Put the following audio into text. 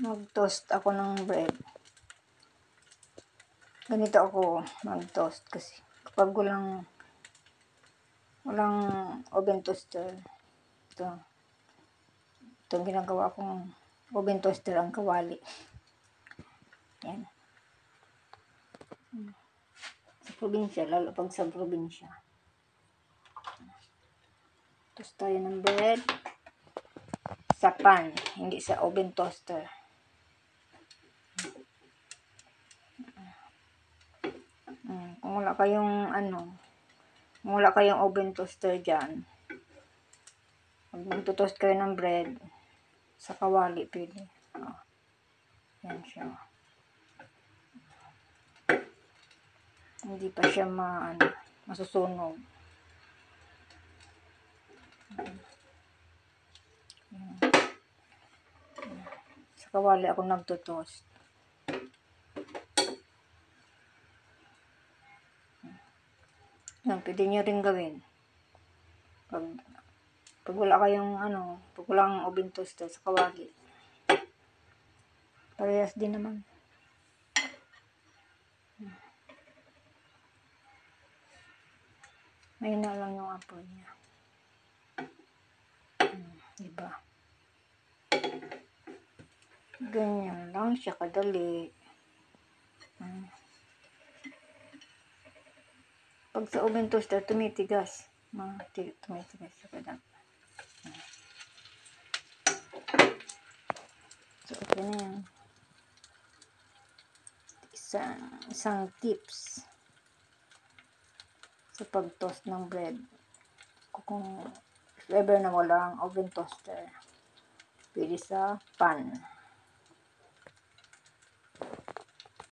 mag-toast ako ng bread. Ganito ako mag-toast kasi kapag walang oven toaster, ito ginagawa kong oven toaster ang kawali. Yan. Sa probinsya, lalo pag sa probinsya. Toast tayo ng bread sa pan, hindi sa oven toaster. Kung wala kayong oven toaster dyan, pag magtutoast kayo ng bread, sa kawali pwede. Yan siya. Hindi pa siya masusunog. Sa kawali ako nagtutoast. Yan, pwede nyo rin gawin. Pag wala kayong pag walang oven toaster sa kawali. Parehas din naman. Mahina lang yung apoy niya. Diba? Ganyan lang siya kadali. Pag sa oven toaster, tumitigas. Tumitigas siya kadali. So, okay na yan. Isang tips sa pag-toast ng bread. Kung if ever na walang oven toaster, pwede sa pan.